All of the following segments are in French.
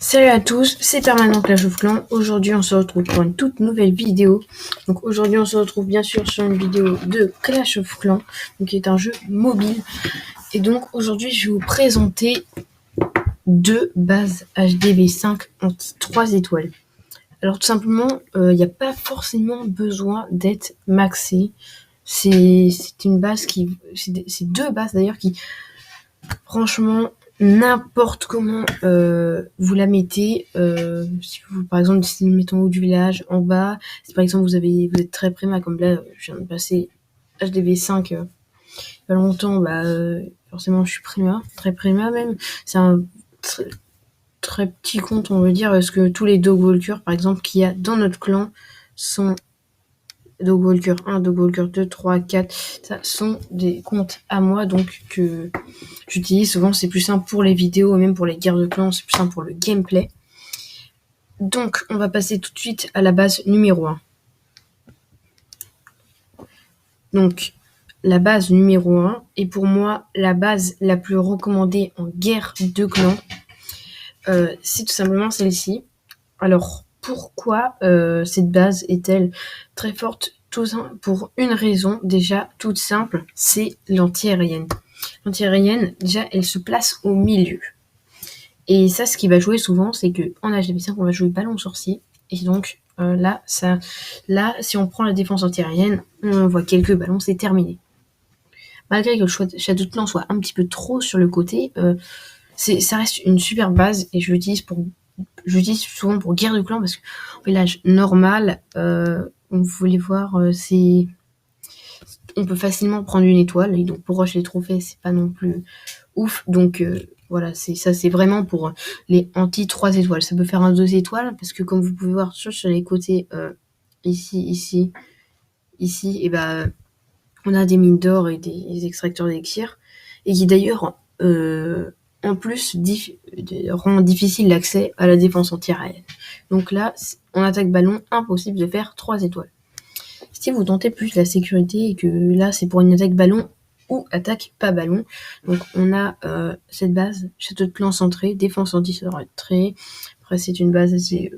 Salut à tous, c'est Permanent Clash of Clans. Aujourd'hui, on se retrouve pour une toute nouvelle vidéo. Donc aujourd'hui, on se retrouve bien sûr sur une vidéo de Clash of Clans, donc qui est un jeu mobile. Et donc aujourd'hui, je vais vous présenter deux bases HDV5 en 3 étoiles. Alors tout simplement, il n'y a pas forcément besoin d'être maxé. C'est une base qui, c'est deux bases d'ailleurs qui, franchement, n'importe comment vous la mettez, si vous, par exemple, si mettons haut du village, en bas, si par exemple vous êtes très prima, comme là je viens de passer HDV5 il y a pas longtemps, forcément je suis prima, très prima même. C'est un très petit compte, on veut dire, parce que tous les dog walkers par exemple qu'il y a dans notre clan sont Dog Walker 1, Dog Walker 2, 3, 4, ça sont des comptes à moi, donc que j'utilise souvent. C'est plus simple pour les vidéos, même pour les guerres de clans, c'est plus simple pour le gameplay. Donc, on va passer tout de suite à la base numéro 1. Donc, la base numéro 1 est pour moi la base la plus recommandée en guerre de clans. C'est tout simplement celle-ci. Alors, pourquoi cette base est-elle très forte? Tout pour une raison déjà toute simple, c'est l'anti-aérienne. L'anti-aérienne, déjà, elle se place au milieu. Et ça, ce qui va jouer souvent, c'est qu'en HDV5, on va jouer ballon sorcier. Et donc, là, si on prend la défense anti-aérienne, on voit quelques ballons, c'est terminé. Malgré que le Shadow de Clan soit un petit peu trop sur le côté, ça reste une super base et je l'utilise souvent pour guerre de clan parce qu'en village normal, on voulait voir, on peut facilement prendre une étoile et donc pour rush les trophées, c'est pas non plus ouf. Donc voilà, c'est vraiment pour les anti 3 étoiles. Ça peut faire un 2 étoiles parce que comme vous pouvez voir sur les côtés, ici, et on a des mines d'or et des extracteurs d'élixir et qui d'ailleurs en plus rend difficile l'accès à la défense anti-aérienne. Donc là, en attaque ballon, impossible de faire 3 étoiles. Si vous tentez plus la sécurité et que là c'est pour une attaque ballon ou attaque pas ballon, donc on a cette base, château de clan centré, défense anti-retrait. Après c'est une base assez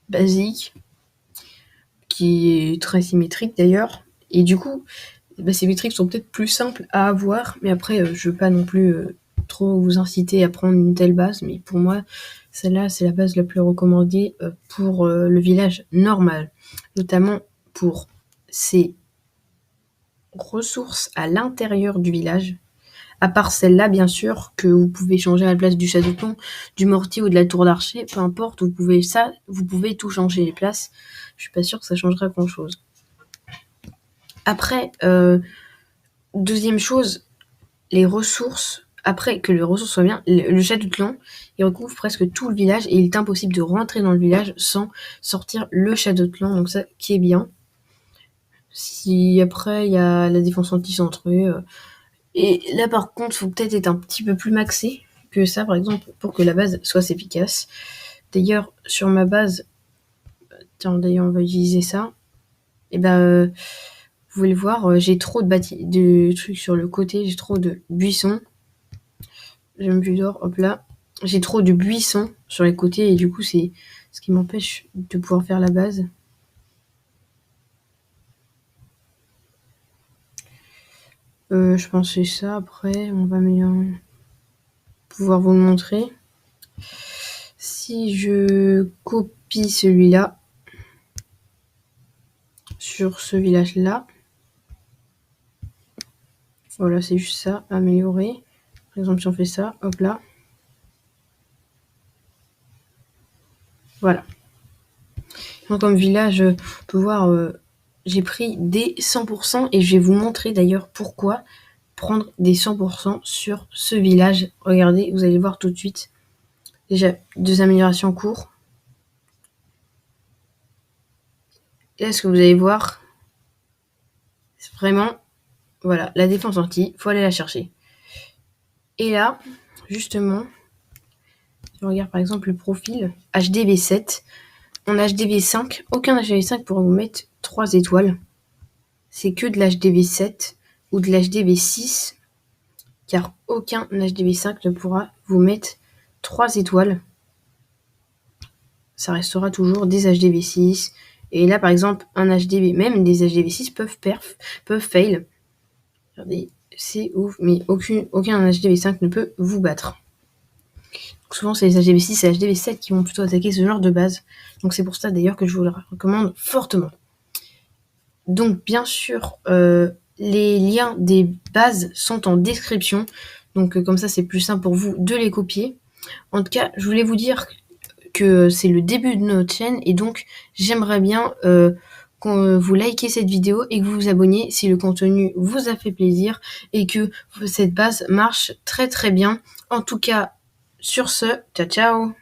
basique qui est très symétrique d'ailleurs, et du coup ces métriques sont peut-être plus simples à avoir, mais après je veux pas non plus trop vous inciter à prendre une telle base, mais pour moi celle-là c'est la base la plus recommandée pour le village normal, notamment pour ses ressources à l'intérieur du village, à part celle-là bien sûr que vous pouvez changer à la place du château de plomb, du mortier ou de la tour d'archer, peu importe, vous pouvez tout changer les places. Je suis pas sûre que ça changera grand chose. Après, deuxième chose, les ressources. Après que les ressources soient bien, le château de clan, il recouvre presque tout le village et il est impossible de rentrer dans le village sans sortir le château de clan, donc ça qui est bien. Si après il y a la défense anti-centrée, et là par contre faut peut-être être un petit peu plus maxé que ça par exemple pour que la base soit efficace. D'ailleurs sur ma base, d'ailleurs on va utiliser ça, et vous pouvez le voir, j'ai trop de trucs sur le côté, j'ai trop de buissons, j'ai même plus d'or, hop là, j'ai trop de buissons sur les côtés et du coup c'est ce qui m'empêche de pouvoir faire la base. Je pense que c'est ça. Après on va pouvoir vous le montrer. Si je copie celui-là sur ce village-là, voilà, c'est juste ça, améliorer. Par exemple, si on fait ça, hop là. Voilà. Donc, comme village, on peut voir, j'ai pris des 100% et je vais vous montrer d'ailleurs pourquoi prendre des 100% sur ce village. Regardez, vous allez voir tout de suite. Déjà, 2 améliorations en cours. Et là, ce que vous allez voir, c'est vraiment, voilà, la défense anti, faut aller la chercher. Et là, justement, si on regarde par exemple le profil HDV7, en HDV5, aucun HDV5 pourra vous mettre 3 étoiles. C'est que de l'HDV7 ou de l'HDV6, car aucun HDV5 ne pourra vous mettre 3 étoiles. ça restera toujours des HDV6. Et là, par exemple, un HDV, même des HDV6 peuvent fail. Regardez, c'est ouf, mais aucun HDV5 ne peut vous battre. Donc souvent, c'est les HDV6 et HDV7 qui vont plutôt attaquer ce genre de base. Donc c'est pour ça d'ailleurs que je vous le recommande fortement. Donc bien sûr, les liens des bases sont en description. Donc comme ça, c'est plus simple pour vous de les copier. En tout cas, je voulais vous dire que c'est le début de notre chaîne et donc j'aimerais bien que vous likez cette vidéo et que vous vous abonniez si le contenu vous a fait plaisir et que cette base marche très très bien. En tout cas, sur ce, ciao ciao!